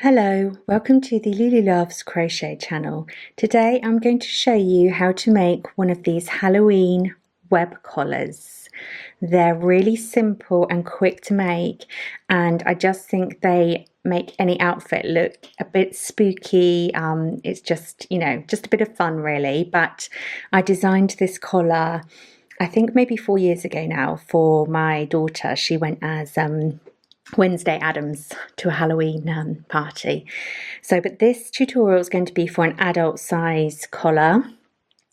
Hello, welcome to the Lulu Loves Crochet channel. Today I'm going to show you how to make one of these Halloween web collars. They're really simple and quick to make, and I just think they make any outfit look a bit spooky. It's just, just a bit of fun really. But I designed this collar, I think maybe 4 years ago now, for my daughter. She went as Wednesday Addams to a Halloween party. But this tutorial is going to be for an adult size collar.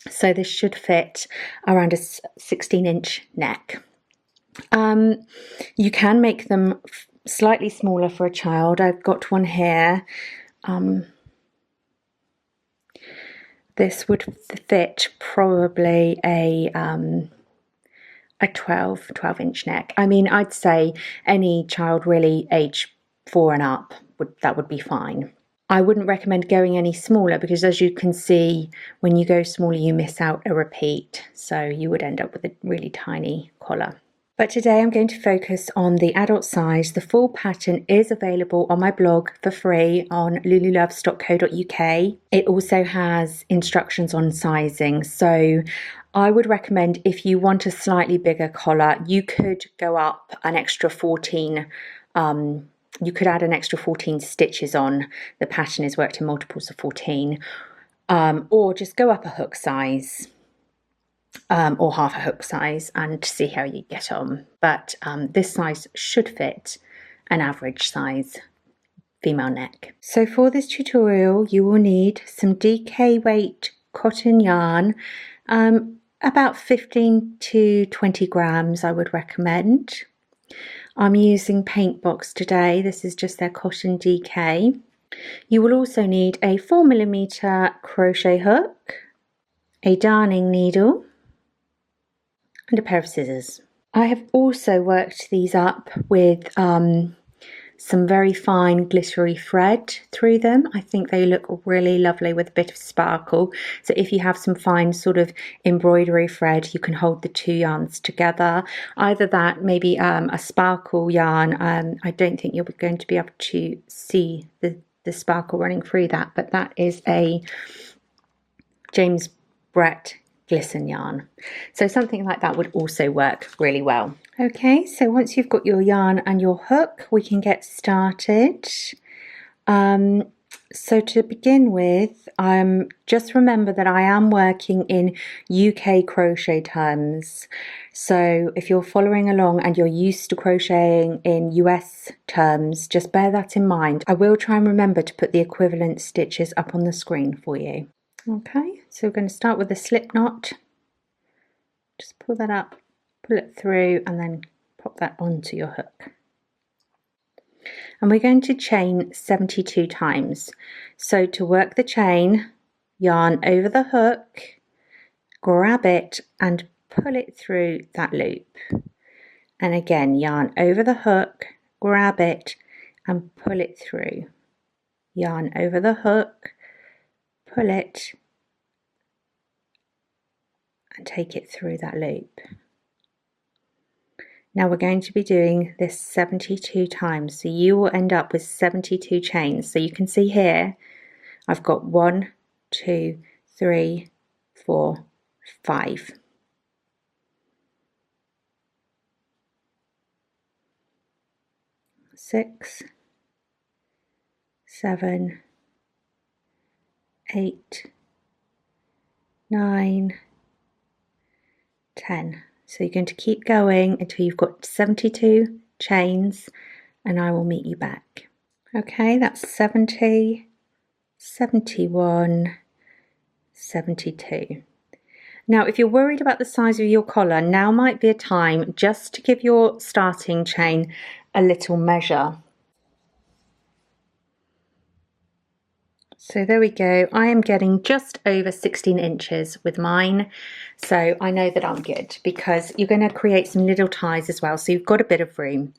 So this should fit around a 16-inch neck. You can make them slightly smaller for a child. I've got one here. This would fit probably a 12-inch neck. I mean, I'd say any child really age 4 and up, that would be fine. I wouldn't recommend going any smaller because, as you can see, when you go smaller you miss out a repeat, so you would end up with a really tiny collar. But today I'm going to focus on the adult size. The full pattern is available on my blog for free on lululoves.co.uk. It also has instructions on sizing, so I would recommend, if you want a slightly bigger collar, you could go up an extra 14, you could add an extra 14 stitches on. The pattern is worked in multiples of 14, or just go up a hook size. Or half a hook size, and see how you get on. But this size should fit an average size female neck. So for this tutorial you will need some DK weight cotton yarn, about 15 to 20 grams I would recommend. I'm using Paint Box today. This is just their cotton DK. You will also need a 4mm crochet hook, a darning needle, and a pair of scissors. I have also worked these up with some very fine glittery thread through them. I think they look really lovely with a bit of sparkle. So if you have some fine sort of embroidery thread, you can hold the two yarns together. Either that, maybe a sparkle yarn. I don't think you're going to be able to see the sparkle running through that, but that is a James Brett glisten yarn. So something like that would also work really well. Okay, so once you've got your yarn and your hook, we can get started. So to begin with, just remember that I am working in UK crochet terms. So if you're following along and you're used to crocheting in US terms, just bear that in mind. I will try and remember to put the equivalent stitches up on the screen for you. Okay, so we're going to start with a slip knot. Just pull that up, pull it through, and then pop that onto your hook. And we're going to chain 72 times. So to work the chain, yarn over the hook, grab it and pull it through that loop. And again, yarn over the hook, grab it and pull it through. Yarn over the hook, pull it and take it through that loop. Now we're going to be doing this 72 times, so you will end up with 72 chains. So you can see here I've got 1, 2, 3, 4, 5. Six, 7, 8, 9, 10. So you're going to keep going until you've got 72 chains, and I will meet you back. Okay, that's 70, 71, 72. Now, if you're worried about the size of your collar, now might be a time just to give your starting chain a little measure. So there we go. I am getting just over 16 inches with mine. So I know that I'm good, because you're going to create some little ties as well. So you've got a bit of room.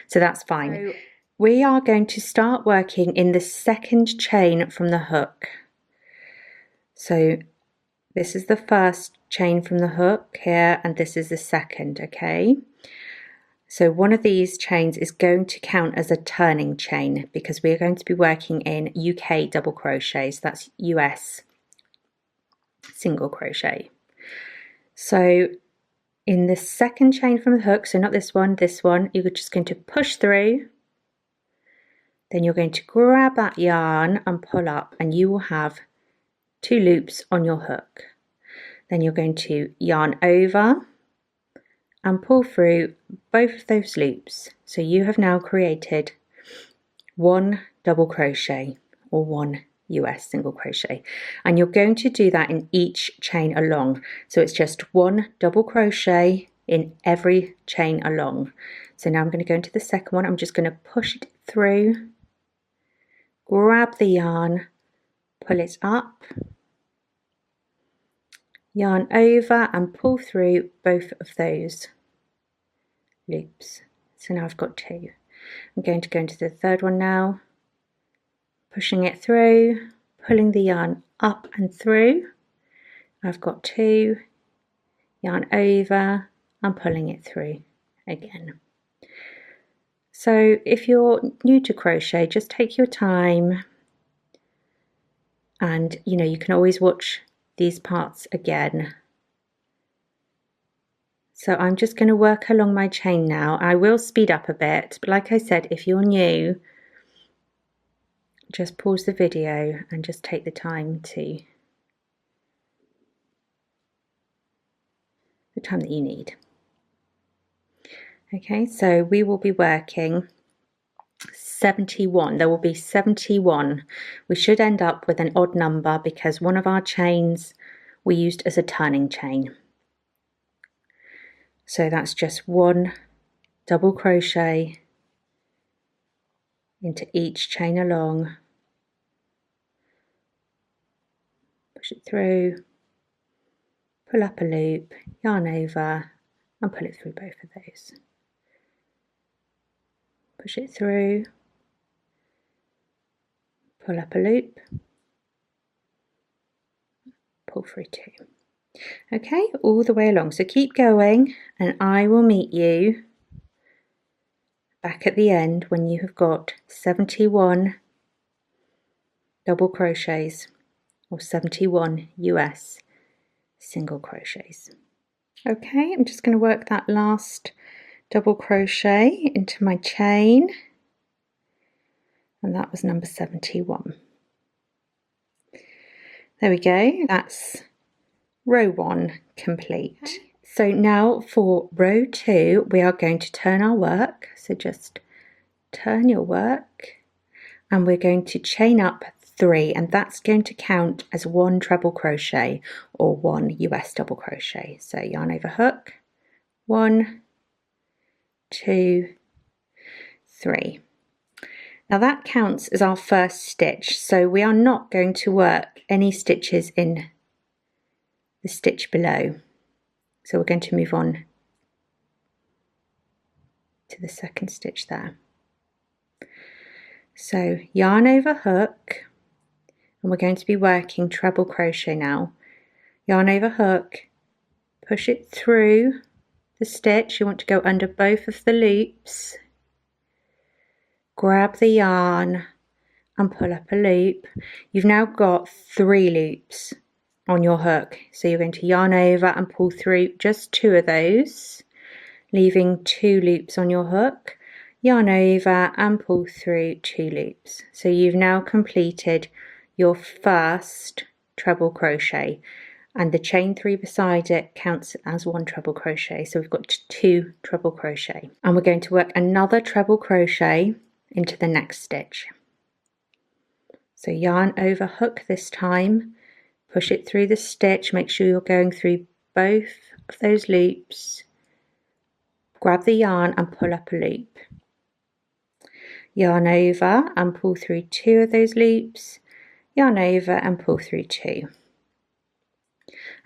So that's fine. So we are going to start working in the second chain from the hook. So this is the first chain from the hook here, and this is the second, okay? So one of these chains is going to count as a turning chain because we are going to be working in UK double crochet, so that's US single crochet. So in the second chain from the hook, so not this one, you're just going to push through, then you're going to grab that yarn and pull up, and you will have 2 loops on your hook. Then you're going to yarn over and pull through both of those loops. So you have now created 1 double crochet or 1 US single crochet, and you're going to do that in each chain along. So it's just 1 double crochet in every chain along. So now I'm going to go into the second one. I'm just going to push it through, grab the yarn, pull it up, yarn over and pull through both of those loops. So now I've got 2. I'm going to go into the third one now, pushing it through, pulling the yarn up and through. I've got 2, yarn over and pulling it through again. So if you're new to crochet, just take your time, and you can always watch these parts again. So I'm just going to work along my chain now. I will speed up a bit, but like I said, if you're new, just pause the video and just take the time that you need. Okay, so we will be working 71. There will be 71. We should end up with an odd number because one of our chains we used as a turning chain. So that's just 1 double crochet into each chain along, push it through, pull up a loop, yarn over and pull it through both of those. Push it through, pull up a loop, pull through 2. Okay, all the way along. So keep going and I will meet you back at the end when you have got 71 double crochets or 71 US single crochets. Okay, I'm just going to work that last double crochet into my chain, and that was number 71. There we go, that's row 1 complete. So now for row 2 we are going to turn our work, so just turn your work, and we're going to chain up 3, and that's going to count as 1 treble crochet or 1 US double crochet. So yarn over hook, 1, 2, 3. Now that counts as our first stitch, so we are not going to work any stitches in the stitch below. So we're going to move on to the second stitch there. So yarn over hook, and we're going to be working treble crochet now. Yarn over hook, push it through the stitch. You want to go under both of the loops, grab the yarn and pull up a loop. You've now got 3 loops on your hook, so you're going to yarn over and pull through just 2 of those, leaving 2 loops on your hook, yarn over and pull through 2 loops. So you've now completed your first treble crochet, and the chain 3 beside it counts as 1 treble crochet, so we've got 2 treble crochet, and we're going to work another treble crochet into the next stitch. So yarn over hook this time, push it through the stitch, make sure you're going through both of those loops, grab the yarn and pull up a loop, yarn over and pull through 2 of those loops, yarn over and pull through 2.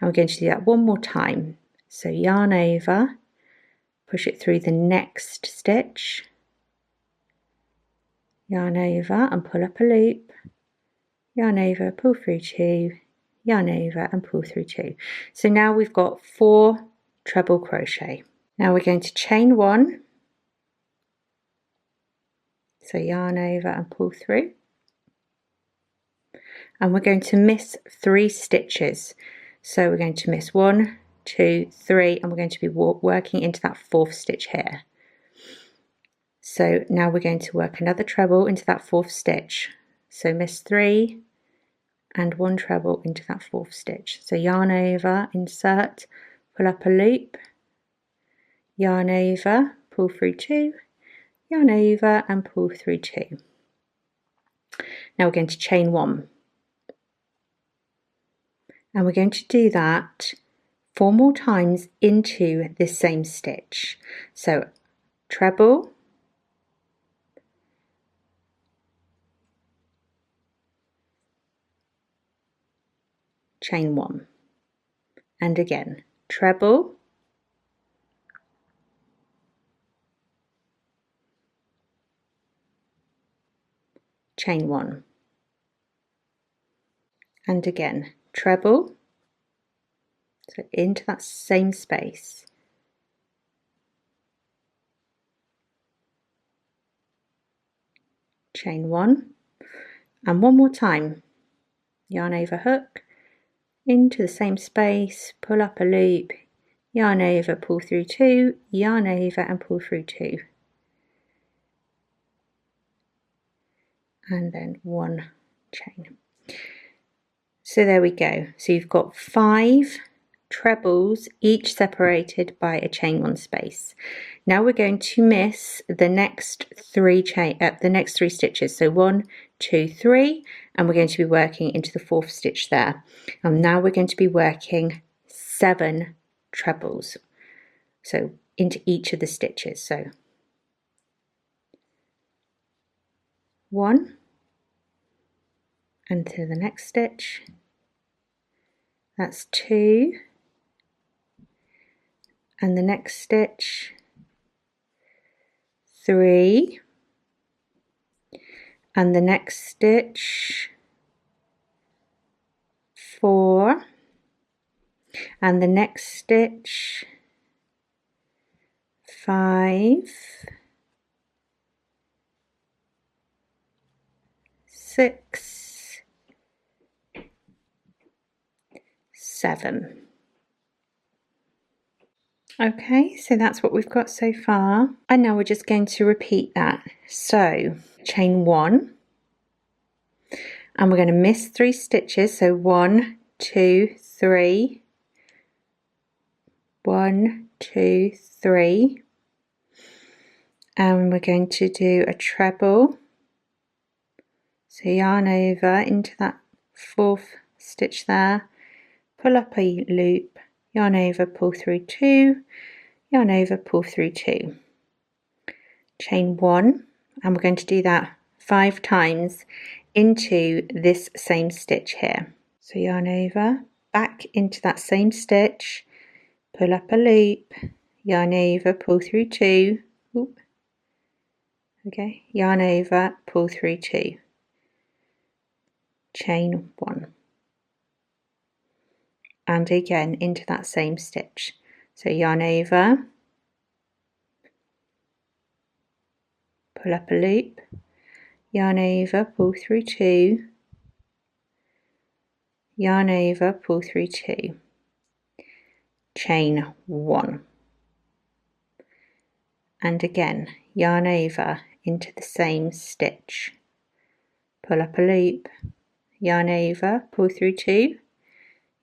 And we're going to do that one more time. So yarn over, push it through the next stitch, yarn over and pull up a loop, yarn over, pull through 2, yarn over and pull through 2. So now we've got 4 treble crochet. Now we're going to chain 1 So yarn over and pull through. And we're going to miss 3 stitches. So we're going to miss 1, 2, 3, and we're going to be working into that 4th stitch here. So now we're going to work another treble into that 4th stitch. So miss 3 and 1 treble into that 4th stitch. So yarn over, insert, pull up a loop, yarn over, pull through 2, yarn over and pull through 2. Now we're going to chain 1. And we're going to do that 4 more times into this same stitch. So treble, chain 1, and again treble, chain 1, and again treble, so into that same space, chain 1, and one more time, yarn over, hook, into the same space, pull up a loop, yarn over, pull through 2, yarn over and pull through 2, and then 1 chain. So there we go. So you've got 5 trebles, each separated by a chain 1 space. Now we're going to miss the next 3 stitches. So 1, 2, 3, and we're going to be working into the 4th stitch there. And now we're going to be working 7 trebles. So into each of the stitches. So 1, and to the next stitch. That's 2, and the next stitch, 3, and the next stitch, 4, and the next stitch, 5, 6, 7. Okay, so that's what we've got so far. And now we're just going to repeat that. So chain 1, and we're going to miss 3 stitches. So 1, 2, 3, 1, 2, 3, and we're going to do a treble. So yarn over into that 4th stitch there, pull up a loop, yarn over, pull through 2, yarn over, pull through 2, chain 1, and we're going to do that 5 times into this same stitch here. So yarn over, back into that same stitch, pull up a loop, yarn over, pull through 2, okay, yarn over, pull through 2, chain 1, and again into that same stitch. So yarn over, pull up a loop, yarn over, pull through 2, yarn over, pull through 2, chain 1, and again yarn over into the same stitch, pull up a loop, yarn over, pull through 2,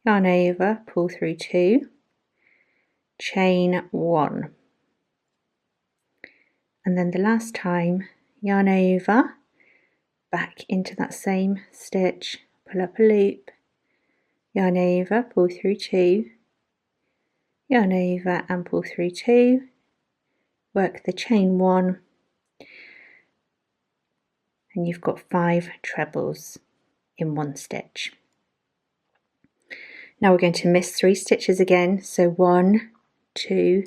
yarn over, pull through 2, chain 1, and then the last time, yarn over, back into that same stitch, pull up a loop, yarn over, pull through 2, yarn over and pull through 2, work the chain 1, and you've got 5 trebles in 1 stitch. Now we're going to miss 3 stitches again, so 1, 2,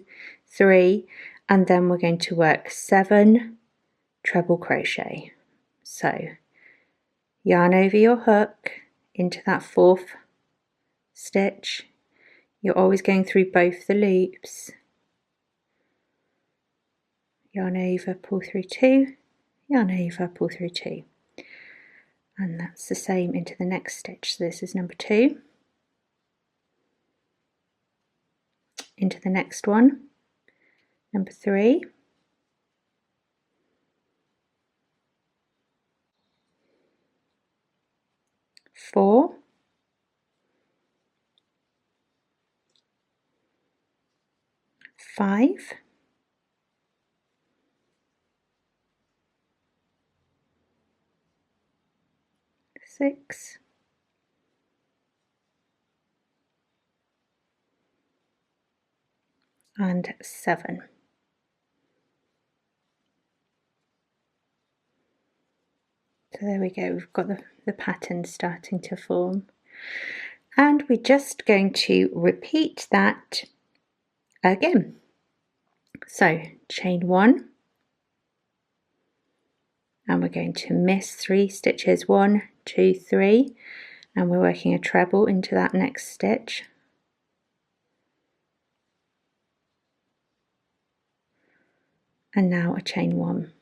3, and then we're going to work 7 treble crochet. So yarn over your hook into that 4th stitch. You're always going through both the loops. Yarn over, pull through 2, yarn over, pull through 2, and that's the same into the next stitch. So this is number 2, into the next one, number 3, 4, 5, 6, and 7. So there we go, we've got the pattern starting to form. And we're just going to repeat that again. So chain 1, and we're going to miss 3 stitches, 1, 2, 3, and we're working a treble into that next stitch. And now a chain 1,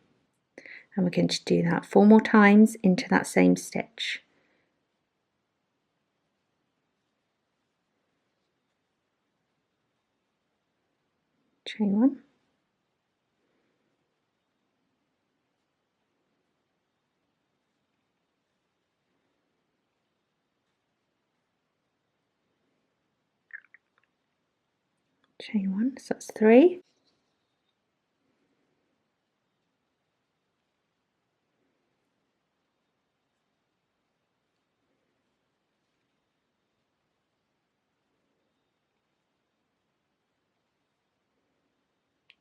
and we're going to do that 4 more times into that same stitch. Chain 1, chain 1, so that's 3,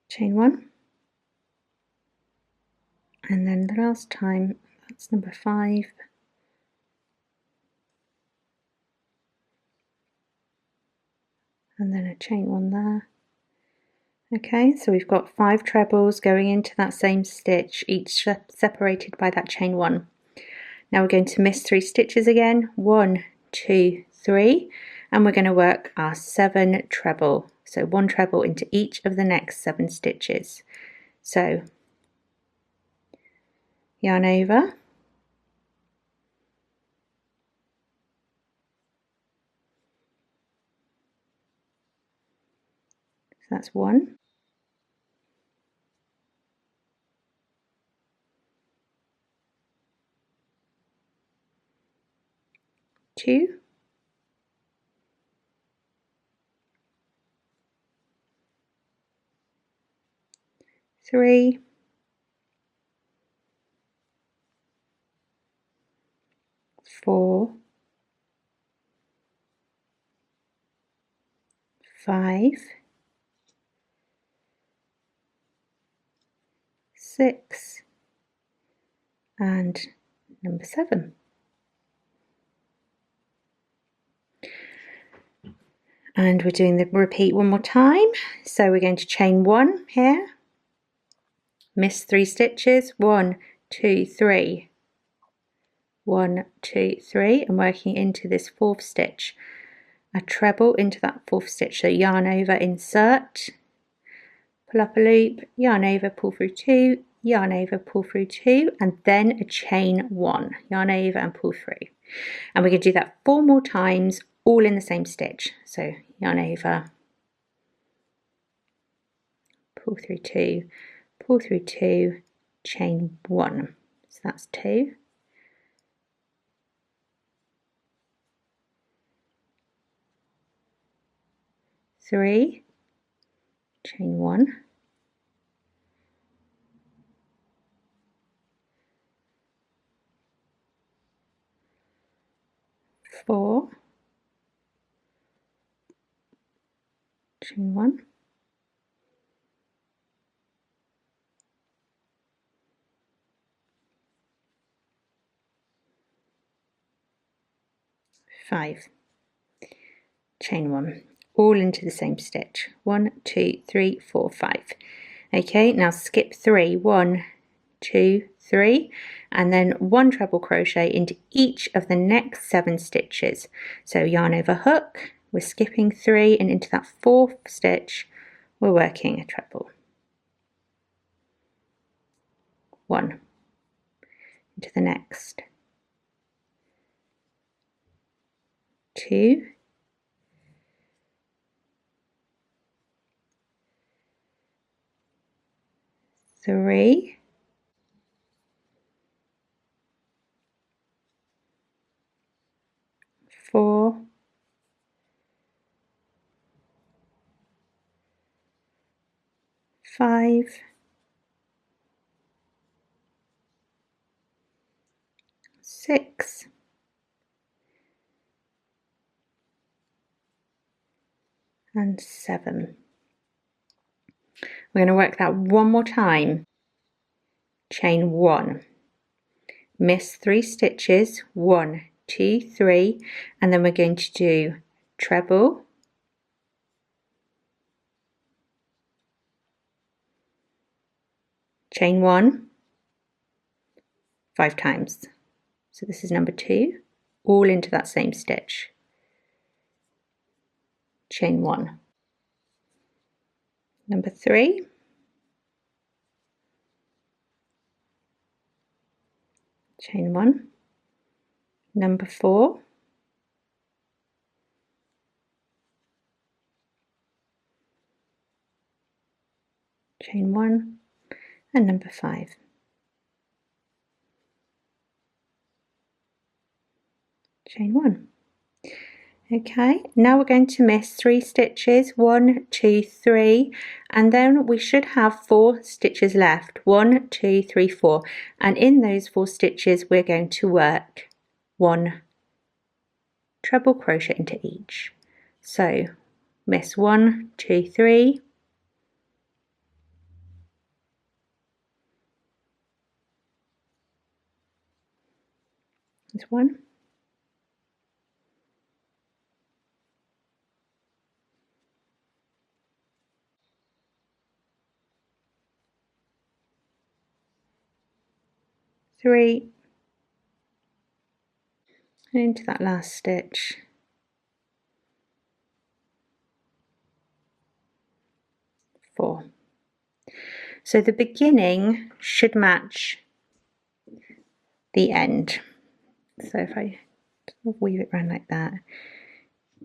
chain 1, and then the last time, that's number 5, and then a chain 1 there. Okay, so we've got 5 trebles going into that same stitch, each separated by that chain 1. Now we're going to miss 3 stitches again, 1, 2, 3, and we're going to work our 7 treble. So 1 treble into each of the next 7 stitches. So yarn over, so that's 1, 2, 3, 4, 5, 6, and number 7. And we're doing the repeat one more time. So we're going to chain 1 here, miss 3 stitches, 1, 2, 3, 1, 2, 3, and working into this 4th stitch, a treble into that 4th stitch. So yarn over, insert, pull up a loop, yarn over, pull through 2, yarn over, pull through 2, and then a chain 1, yarn over and pull through. And we're going to do that 4 more times, all in the same stitch. So yarn over, pull through 2, pull through 2, chain 1. So that's 2. 3, chain 1, 4, chain 1, 5, chain 1, all into the same stitch. 1, 2, 3, 4, 5. Okay, now skip 3, 1, 2, 3, and then 1 treble crochet into each of the next 7 stitches. So yarn over, hook, we're skipping 3, and into that 4th stitch we're working a treble. 1, into the next, 2, 3, 4, 5, 6, and 7. We're going to work that one more time. Chain 1, miss 3 stitches, 1, 2, 3, and then we're going to do treble, chain 1, 5 times. So this is number 2, all into that same stitch. Chain 1. Number 3, chain 1. Number 4, chain 1, and number 5. Chain 1. Okay, now we're going to miss 3 stitches, 1, 2, 3, and then we should have 4 stitches left, 1, 2, 3, 4, and in those 4 stitches we're going to work 1 treble crochet into each. So miss 1, 2, 3, there's 1, 3, and into that last stitch, 4. So the beginning should match the end. So if I weave it around like that,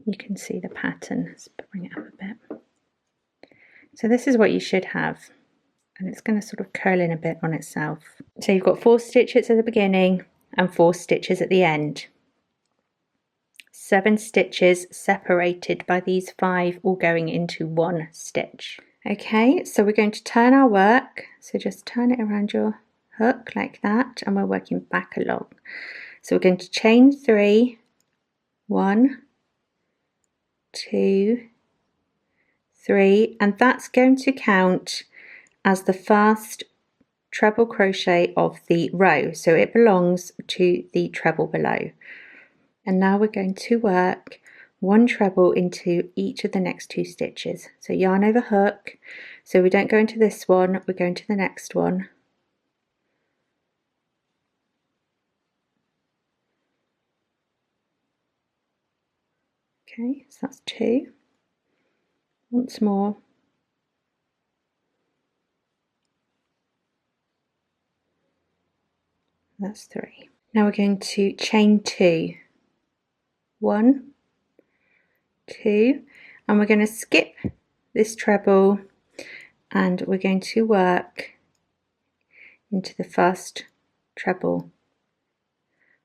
you can see the pattern. Let's bring it up a bit. So this is what you should have, and it's going to sort of curl in a bit on itself. So you've got 4 stitches at the beginning and 4 stitches at the end. 7 stitches separated by these 5 all going into 1 stitch. Okay, so we're going to turn our work, so just turn it around your hook like that, and we're working back along. So we're going to chain 3, 1, 2, 3, and that's going to count as the first treble crochet of the row, so it belongs to the treble below. And now we're going to work 1 treble into each of the next 2 stitches. So yarn over hook, so we don't go into this one, we're going to the next one. Okay, so that's 2. Once more. That's 3. Now we're going to chain 2. 1, 2, and we're going to skip this treble and we're going to work into the first treble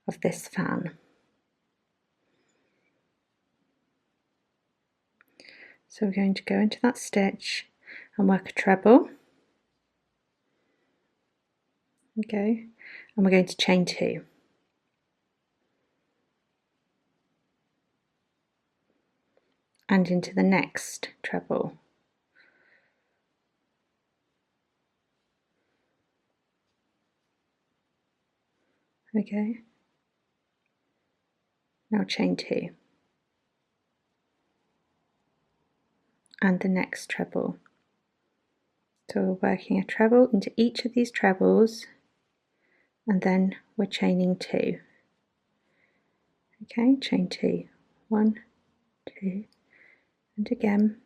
of this fan. So we're going to go into that stitch and work a treble. Okay, and we're going to chain 2. And into the next treble. Okay, now chain 2. And the next treble. So we're working a treble into each of these trebles, and then we're chaining 2. Okay, chain 2. 1, 2, and again.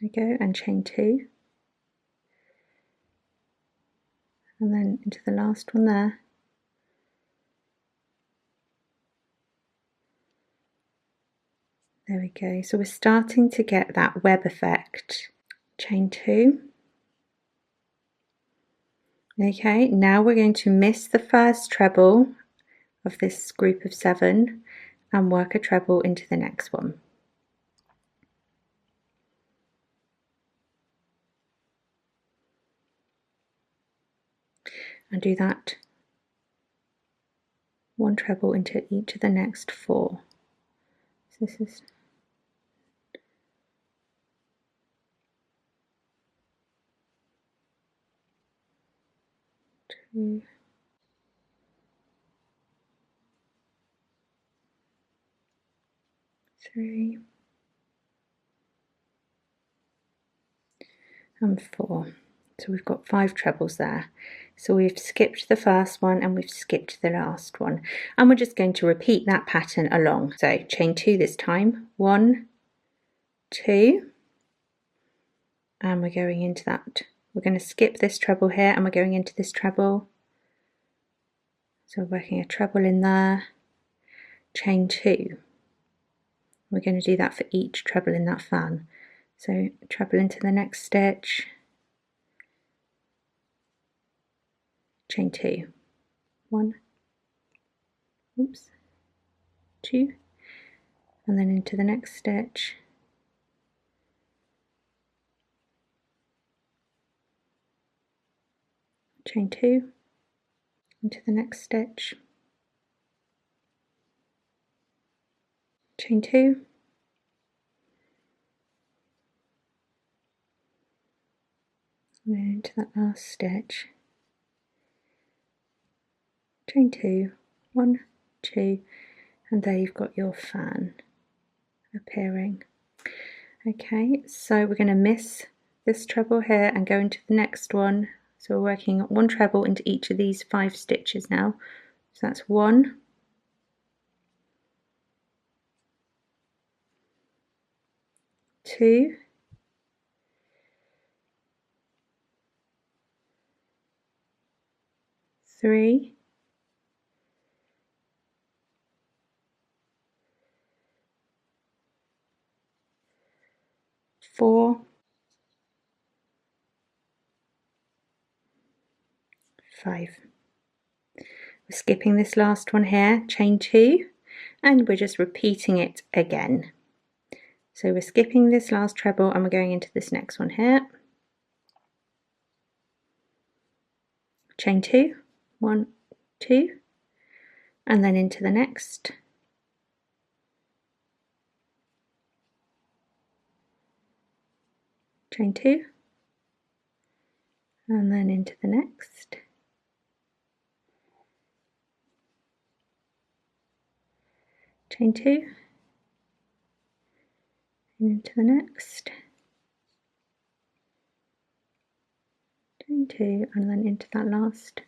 we go, and chain 2, and then into the last one there. There we go. So we're starting to get that web effect. Chain 2. Okay, now we're going to miss the first treble of this group of 7 and work a treble into the next one. And do that 1 treble into each of the next 4. So this is 2, 3, and 4. So we've got 5 trebles there. So we've skipped the first one and we've skipped the last one. And we're just going to repeat that pattern along. So chain 2 this time. 1, 2, and we're going into that. We're going to skip this treble here and we're going into this treble. So we're working a treble in there. Chain 2. We're going to do that for each treble in that fan. So treble into the next stitch, chain 2, 1, oops, 2, and then into the next stitch, chain 2, into the next stitch, chain 2, and then into that last stitch, chain 2, 1, 2, and there you've got your fan appearing. Okay, so we're going to miss this treble here and go into the next one. So we're working 1 treble into each of these 5 stitches now. So that's 1, 2, 3, 4, 5. We're skipping this last one here, chain 2, and we're just repeating it again. So we're skipping this last treble and we're going into this next one here. Chain 2, 1, 2, and then into the next. Chain 2, and then into the next. Chain 2, and into the next. Chain 2, and then into that last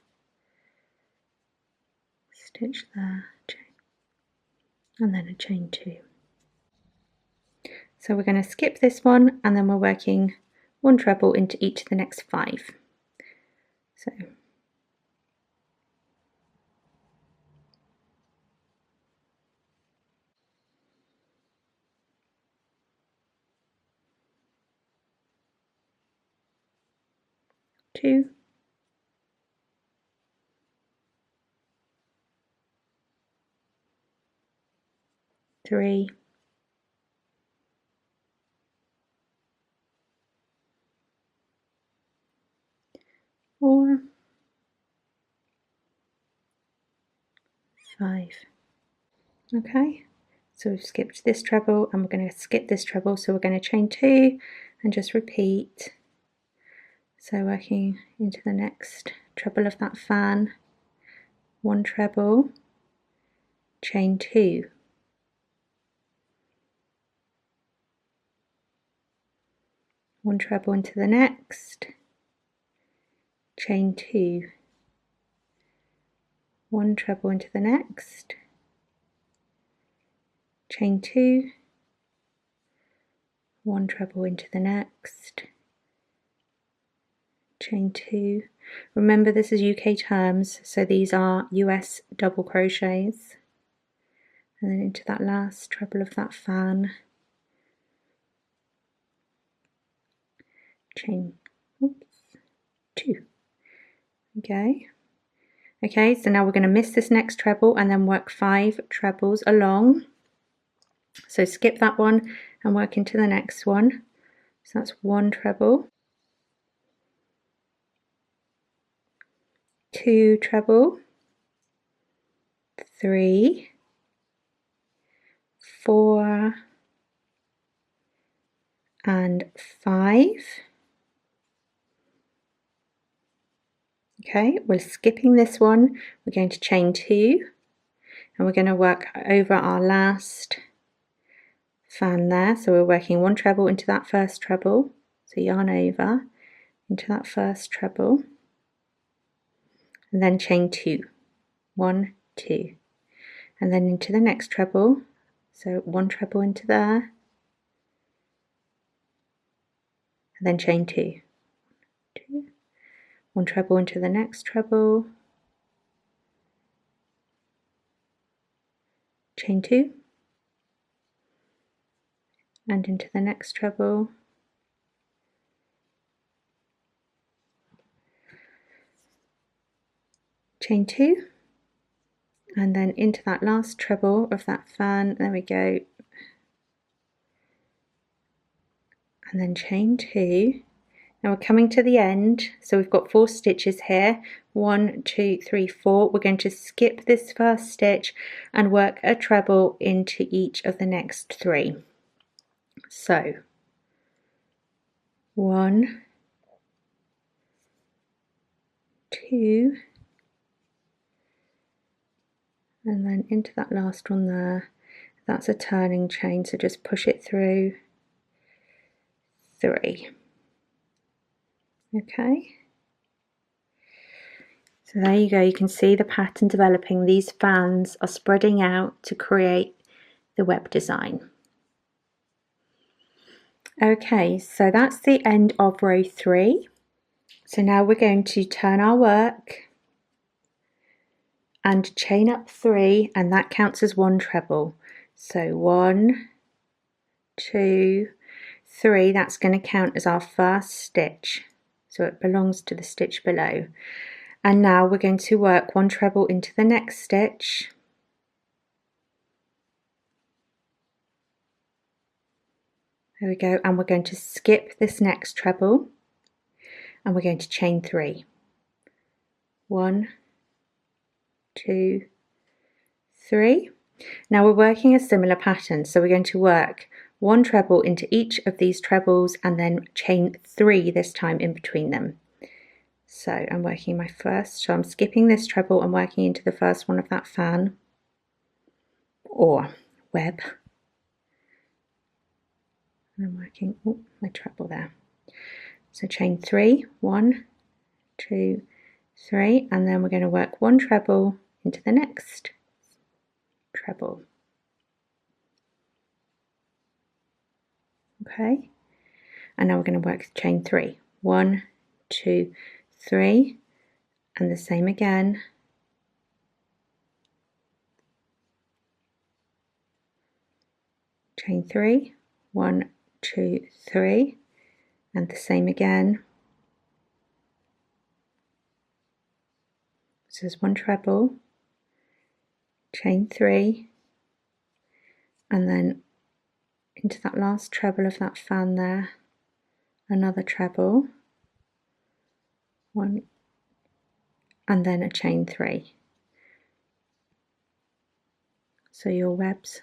stitch there, and then a chain 2. So we're going to skip this one and then we're working 1 treble into each of the next 5. So two, 3, 4, 5. Okay, so we've skipped this treble and we're going to skip this treble, so we're going to chain 2 and just repeat. So working into the next treble of that fan, 1 treble, chain 2, 1 treble into the next, chain 2, 1 treble into the next, chain 2, 1 treble into the next, chain 2. Remember, this is UK terms, so these are US double crochets, and then into that last treble of that fan, chain 2. Okay, so now we're going to miss this next treble and then work 5 trebles along. So skip that one and work into the next one. So that's 1 treble, 2 treble, 3, 4, and 5. Okay, we're skipping this one. We're going to chain 2 and we're going to work over our last fan there. So we're working 1 treble into that first treble, so yarn over into that first treble, and then chain 2, 1, 2, and then into the next treble, so 1 treble into there, and then chain 2, 2, 1 treble into the next treble, chain 2, and into the next treble, chain 2, and then into that last treble of that fan, there we go, and then chain 2. Now we're coming to the end, so we've got 4 stitches here, 1, 2, 3, 4. We're going to skip this first stitch and work a treble into each of the next 3. So 1, 2, and then into that last one there. That's a turning chain, so just push it through, 3. Okay, so there you go, you can see the pattern developing. These fans are spreading out to create the web design. Okay, so that's the end of row 3. So now we're going to turn our work and chain up 3, and that counts as 1 treble. So 1, 2, 3, that's going to count as our first stitch. So it belongs to the stitch below. And now we're going to work 1 treble into the next stitch. There we go, and we're going to skip this next treble and we're going to chain 3. 1, 2, 3. Now we're working a similar pattern, so we're going to work 1 treble into each of these trebles and then chain 3 this time in between them. So I'm working my first, so I'm skipping this treble and working into the first one of that fan or web. And I'm working my treble there. So chain 3, 1, 2, 3, and then we're going to work 1 treble into the next treble. Okay, and now we're going to work chain 3, 1, 2, 3, and the same again. Chain 3, 1, 2, 3, and the same again. So there's 1 treble, chain 3, and then into that last treble of that fan there, another treble, 1, and then a chain 3. So your webs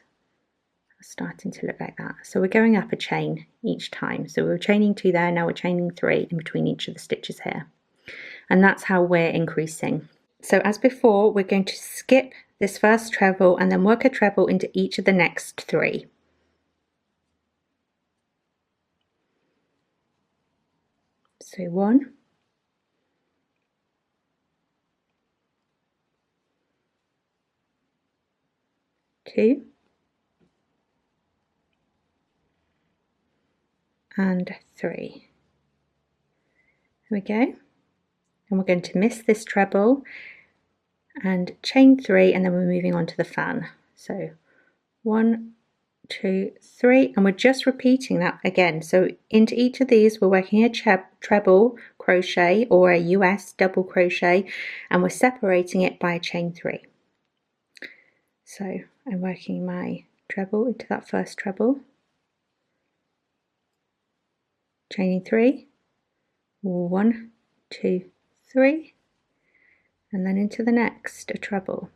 are starting to look like that. So we're going up a chain each time. So we were chaining 2 there, now we're chaining 3 in between each of the stitches here. And that's how we're increasing. So as before, we're going to skip this first treble and then work a treble into each of the next 3. So 1, 2, and 3. There we go. And we're going to miss this treble and chain 3, and then we're moving on to the fan. So 1, 2, 3, and we're just repeating that again. So into each of these we're working a treble crochet or a US double crochet, and we're separating it by a chain 3. So I'm working my treble into that first treble, chaining 3, 1, 2, 3, and then into the next a treble,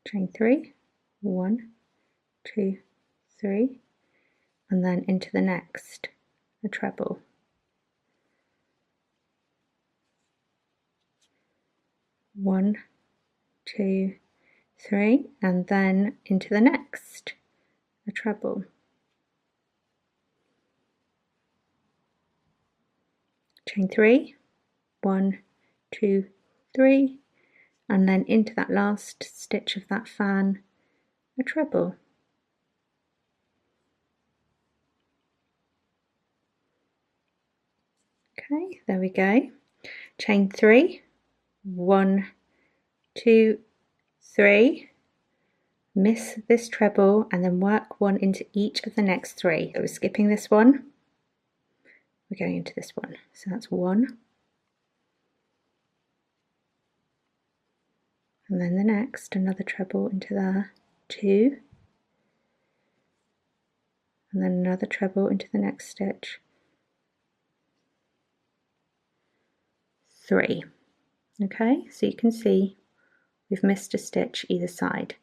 chain 3, 1, 2, 3, and then into the next a treble, 1, 2, 3, and then into the next a treble, chain 3, 1, 2, 3, and then into that last stitch of that fan a treble. Okay, there we go. Chain 3, 1, 2, 3, miss this treble, and then work 1 into each of the next 3. So we're skipping this one, we're going into this one. So that's 1, and then the next, another treble into there, 2, and then another treble into the next stitch, 3. Okay, so you can see we've missed a stitch either side.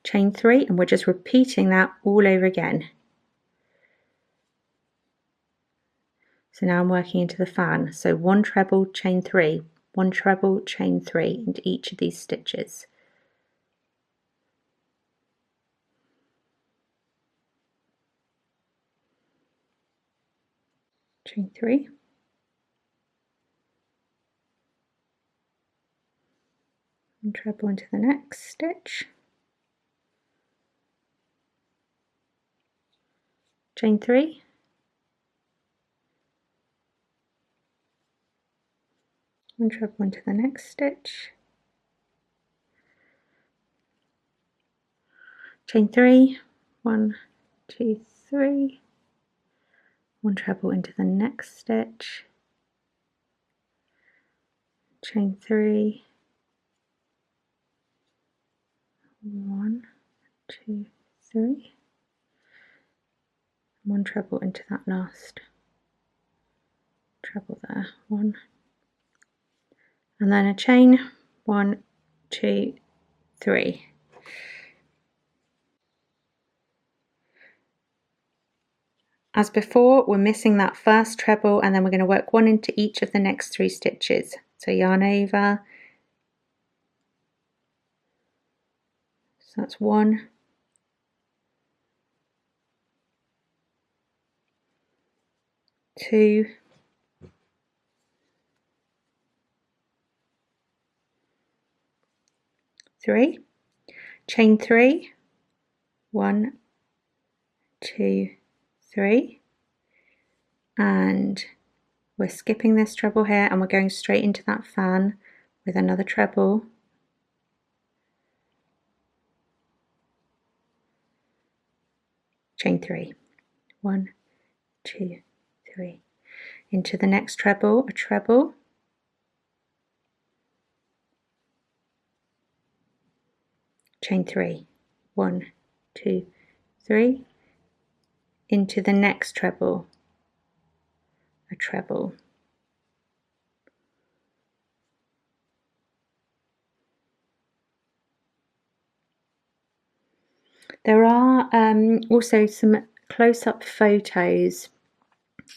Chain 3, and we're just repeating that all over again. So now I'm working into the fan. So 1 treble, chain 3, 1 treble, chain 3 into each of these stitches. Chain 3, and treble into the next stitch, chain 3, and treble into the next stitch, chain 3, 1, 2, 3, 1 treble into the next stitch, chain 3, 1, 2, 3, 1 treble into that last treble there, 1, and then a chain, 1, 2, 3. As before, we're missing that first treble, and then we're going to work 1 into each of the next 3 stitches. So yarn over, so that's 1, 2, 3, chain 3, 1, 2, 3, and we're skipping this treble here, and we're going straight into that fan with another treble, chain 3, 1, 2, 3, into the next treble, a treble, chain 3, 1, 2, 3, into the next treble, a treble, there are also some close-up photos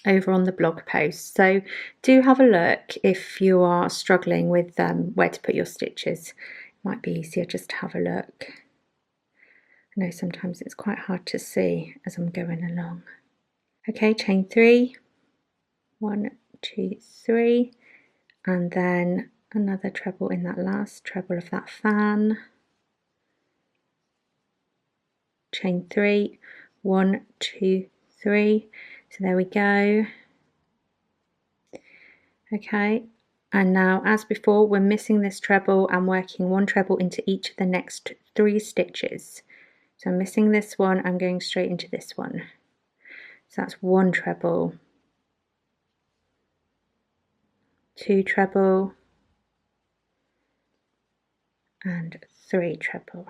over on the blog post, so do have a look if you are struggling with where to put your stitches. It might be easier just to have a look. I know sometimes it's quite hard to see as I'm going along. Okay, chain 3, 1, 2, 3, and then another treble in that last treble of that fan, chain 3, 1, 2, 3. So there we go. Okay, and now as before we're missing this treble and working 1 treble into each of the next 3 stitches. So I'm missing this one, I'm going straight into this one. So that's 1 treble, 2 treble, and 3 treble.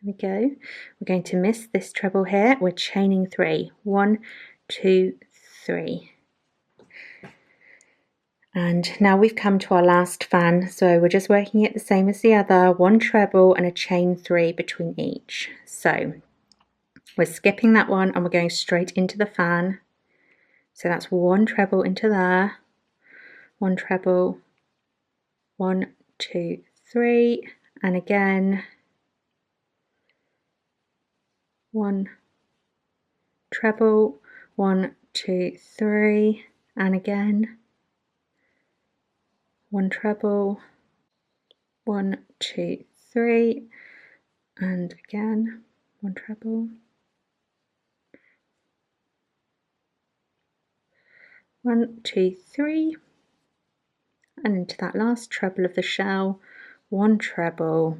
There we go. We're going to miss this treble here. We're chaining 3. 1, 2, 3. And now we've come to our last fan, so we're just working it the same as the other, 1 treble and a chain 3 between each. So we're skipping that one and we're going straight into the fan. So that's 1 treble into there, 1 treble, 1, 2, 3, and again 1 treble, 1, 2, 3, and again 1 treble, 1, 2, 3, and again 1 treble, 1, 2, 3, and into that last treble of the shell, 1 treble.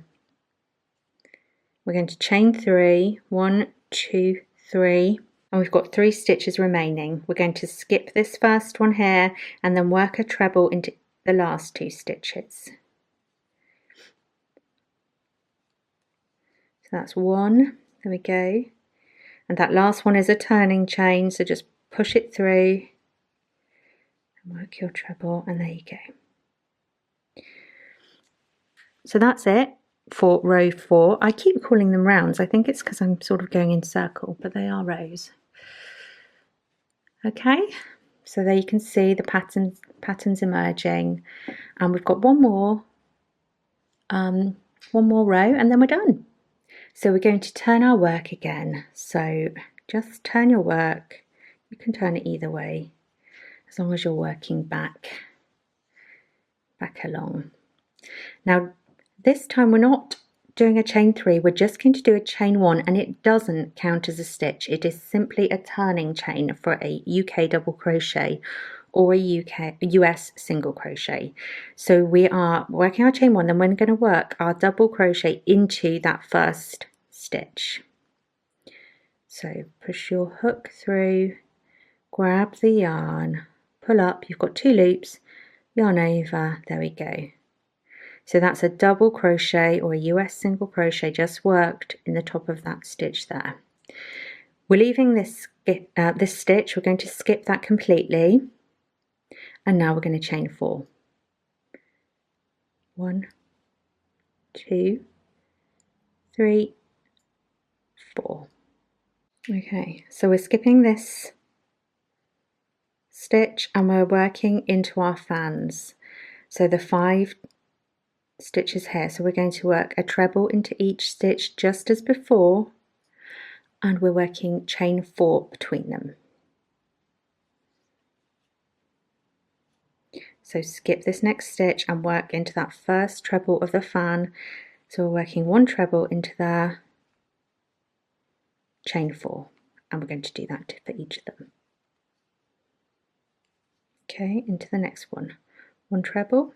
We're going to chain 3, 1, 2, 3, and we've got 3 stitches remaining. We're going to skip this first one here and then work a treble into the last 2 stitches. So that's 1, there we go, and that last one is a turning chain, so just push it through and work your treble, and there you go. So that's it for row 4. I keep calling them rounds, I think it's because I'm sort of going in circle, but they are rows. Okay, so there you can see the patterns emerging, and we've got one more row and then we're done. So we're going to turn our work again. So just turn your work. You can turn it either way, as long as you're working back along. Now this time we're not doing a chain 3, we're just going to do a chain 1, and it doesn't count as a stitch. It is simply a turning chain for a UK double crochet or a US single crochet. So we are working our chain 1, then we're going to work our double crochet into that first stitch. So push your hook through, grab the yarn, pull up, you've got 2 loops, yarn over, there we go. So that's a double crochet or a US single crochet just worked in the top of that stitch there. We're leaving this stitch, we're going to skip that completely, and now we're going to chain 4. 1, 2, 3, 4. Okay, so we're skipping this stitch and we're working into our fans. So the 5 stitches here, so we're going to work a treble into each stitch just as before, and we're working chain 4 between them. So skip this next stitch and work into that first treble of the fan. So we're working 1 treble into there, chain 4, and we're going to do that for each of them. Okay, into the next one, 1 treble,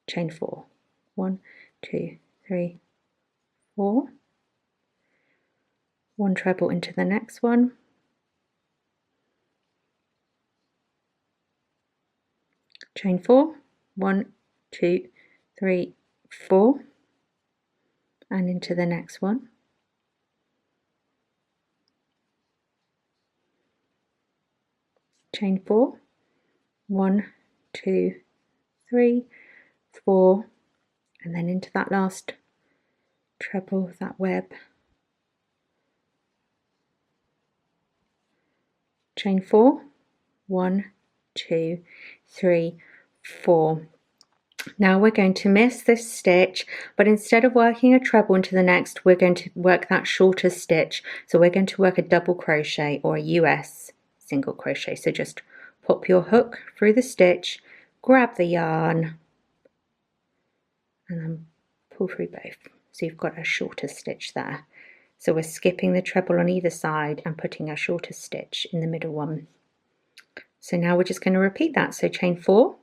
chain 4, 1, 2, 3, 4, 1 treble into the next one, chain 4, 1, 2, 3, 4, and into the next one, chain 4, 1, 2, 3, 4, and then into that last treble of that web, chain 4, 1, 2, 3, 4. Now we're going to miss this stitch, but instead of working a treble into the next, we're going to work that shorter stitch. So we're going to work a double crochet or a US single crochet. So just pop your hook through the stitch, grab the yarn, and then pull through both. So you've got a shorter stitch there. So we're skipping the treble on either side and putting our shorter stitch in the middle one. So now we're just going to repeat that. So chain 4,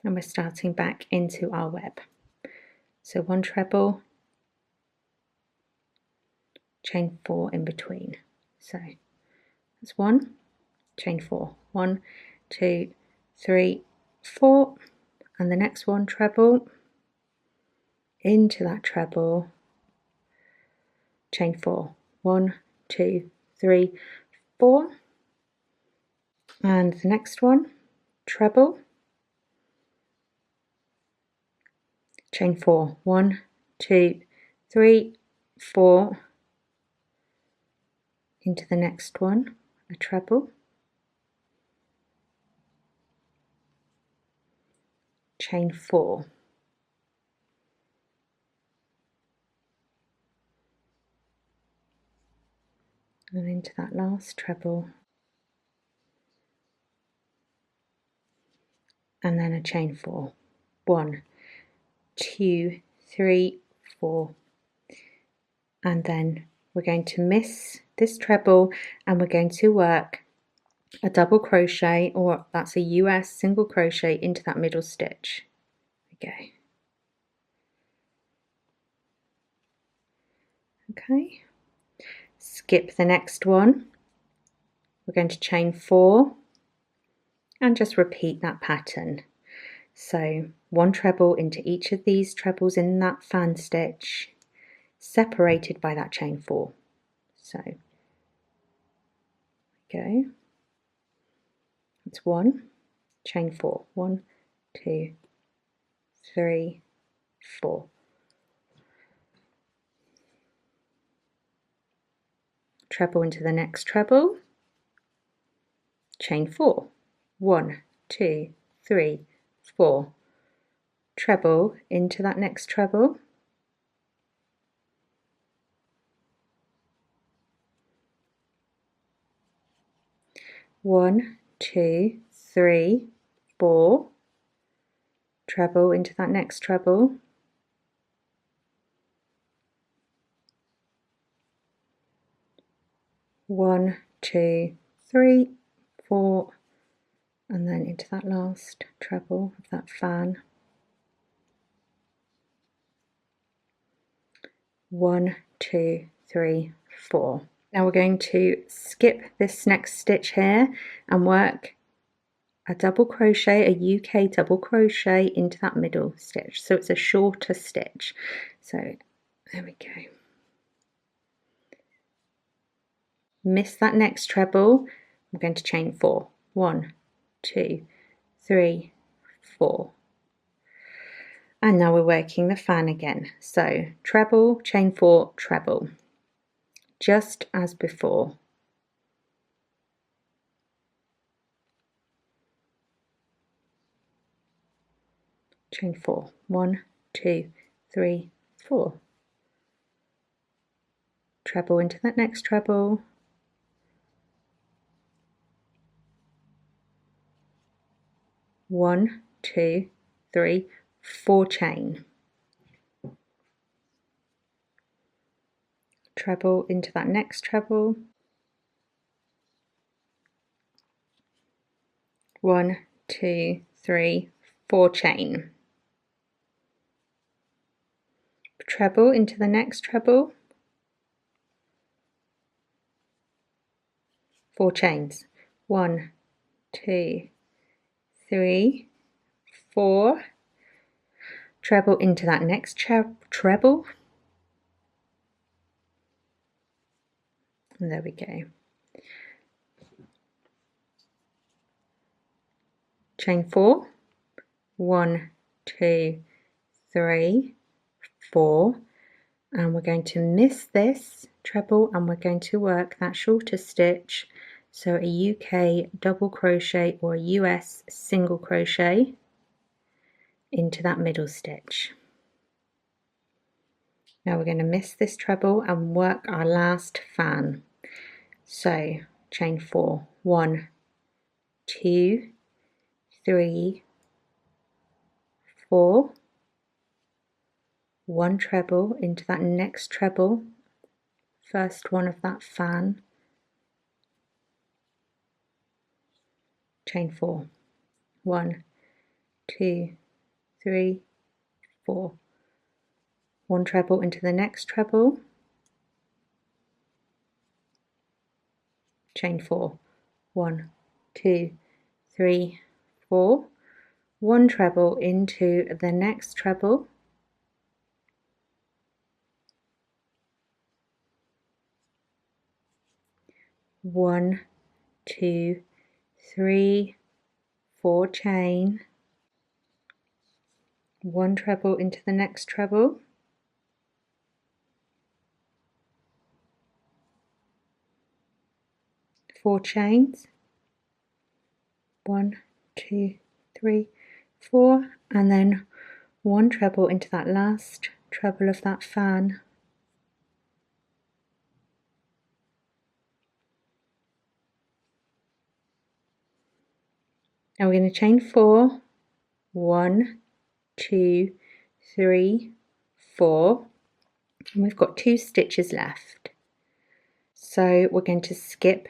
and we're starting back into our web. So 1 treble, chain 4 in between. So that's 1, chain 4, 1, 2, 3, 4, and the next one treble, into that treble, chain 4, 1, 2, 3, 4, and the next one treble, chain 4, 1, 2, 3, 4, into the next one, a treble, chain 4, and into that last treble, and then a chain 4, 1, 2, 3, 4, and then we're going to miss this treble and we're going to work a double crochet, or that's a US single crochet, into that middle stitch. Okay. Okay. Skip the next one. We're going to chain 4 and just repeat that pattern. So 1 treble into each of these trebles in that fan stitch, separated by that chain 4. So go. It's 1, chain 4, 1, 2, 3, 4. Treble into the next treble, chain 4, 1, 2, 3, 4. Treble into that next treble, 1, 2, 3, 4. Treble into that next treble, 1, 2, 3, 4, and then into that last treble of that fan, 1, 2, 3, 4. Now we're going to skip this next stitch here and work a double crochet, a UK double crochet into that middle stitch. So it's a shorter stitch. So there we go. Miss that next treble. I'm going to chain 4. 1, 2, 3, 4. And now we're working the fan again. So treble, chain 4, treble, just as before. Chain 4, 1, 2, 3, 4. Treble into that next treble, 1, 2, 3, 4 chain. Treble into that next treble, 1, 2, 3, 4 chain. Treble into the next treble, 4 chains, 1, 2, 3, 4. Treble into that next treble, and there we go. Chain 4, 1, 2, 3, 4, and we're going to miss this treble and we're going to work that shorter stitch, so a UK double crochet or a US single crochet into that middle stitch. Now we're going to miss this treble and work our last fan. So chain 4, 1, 2, 3, 4, 1 treble into that next treble, first one of that fan, chain 4, 1, 2, 3, 4, 1 treble into the next treble, chain 4, 1, 2, 3, 4, 1 treble into the next treble, one, 2, 3, 4 chain, 1 treble into the next treble, 4 chains, 1, 2, 3, 4, and then 1 treble into that last treble of that fan. Now we're going to chain 4, 1, 2, 3, 4, and we've got 2 stitches left. So we're going to skip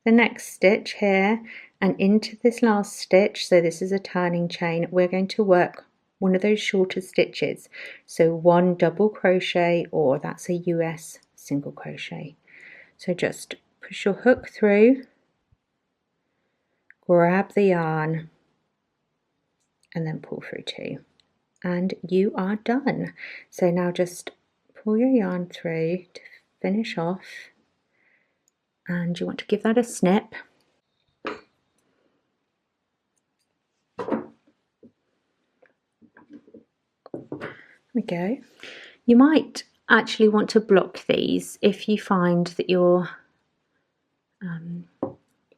the next stitch here and into this last stitch, so this is a turning chain, we're going to work one of those shorter stitches, so 1 double crochet, or that's a US single crochet. So just push your hook through, grab the yarn, and then pull through 2, and you are done. So now just pull your yarn through to finish off, and you want to give that a snip. There we go. You might actually want to block these if you find that your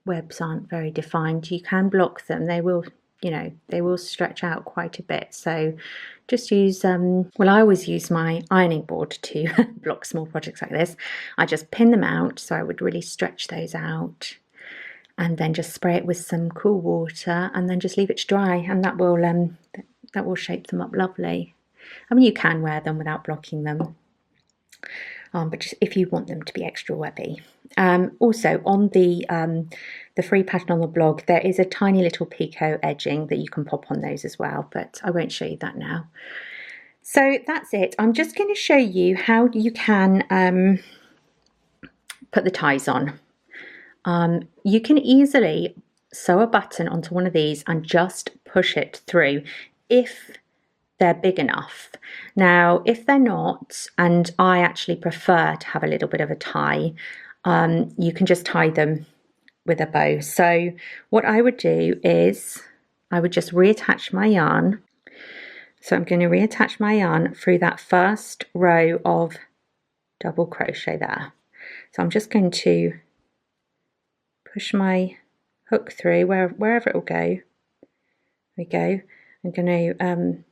webs aren't very defined. You can block them. They will, they will stretch out quite a bit. So just use, well, I always use my ironing board to block small projects like this. I just pin them out, so I would really stretch those out, and then just spray it with some cool water, and then just leave it to dry, and that will shape them up lovely. I mean, you can wear them without blocking them, but just if you want them to be extra webby. Also, on the free pattern on the blog, there is a tiny little picot edging that you can pop on those as well, but I won't show you that now. So that's it. I'm just going to show you how you can put the ties on. You can easily sew a button onto one of these and just push it through if they're big enough. Now, if they're not, and I actually prefer to have a little bit of a tie, you can just tie them with a bow. So what I would do is I would just reattach my yarn. So I'm going to reattach my yarn through that first row of double crochet there. So I'm just going to push my hook through wherever it will go. There we go. I'm going to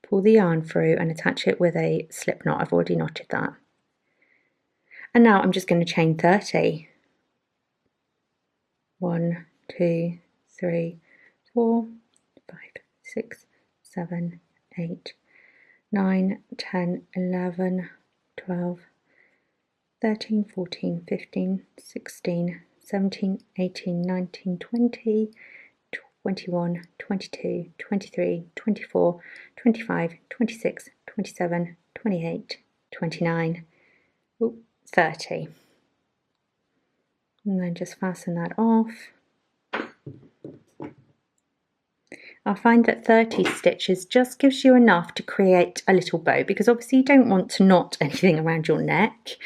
pull the yarn through and attach it with a slip knot. I've already knotted that. And now I'm just going to chain 30. 1, 2, 3, 4, 5, 6, 7, 8, 9, 10, 11, 12, 13, 14, 15, 16, 17, 18, 19, 20, 21, 22, 23, 24, 25, 26, 27, 28, 29, 30. And then just fasten that off. I find that 30 stitches just gives you enough to create a little bow, because obviously you don't want to knot anything around your neck,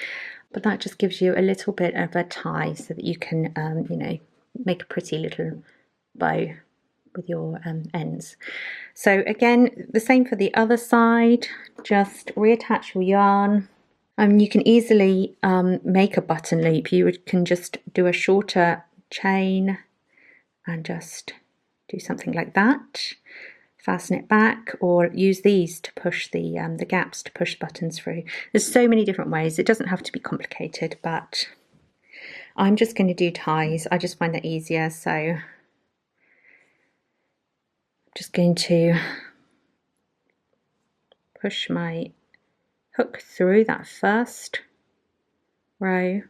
but that just gives you a little bit of a tie so that you can, make a pretty little bow with your ends. So again, the same for the other side, just reattach your yarn. You can easily make a button loop. You can just do a shorter chain and just do something like that, fasten it back, or use these to push the gaps to push buttons through. There's so many different ways. It doesn't have to be complicated, but I'm just going to do ties. I just find that easier, so I'm just going to push my hook through that first row,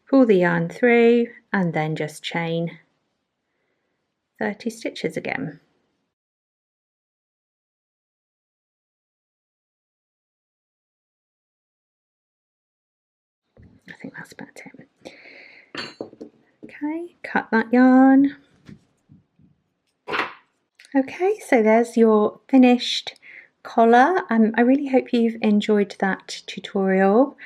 pull the yarn through, and then just chain 30 stitches again. I think that's about it. Okay, cut that yarn. Okay, so there's your finished collar. I really hope you've enjoyed that tutorial.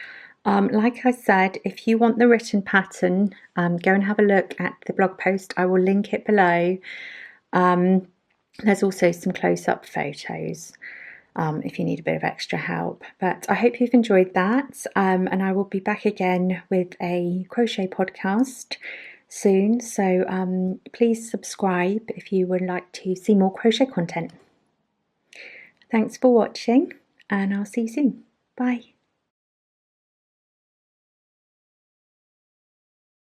Like I said, if you want the written pattern, go and have a look at the blog post. I will link it below. There's also some close-up photos if you need a bit of extra help. But I hope you've enjoyed that, and I will be back again with a crochet podcast soon. So please subscribe if you would like to see more crochet content. Thanks for watching, and I'll see you soon. Bye.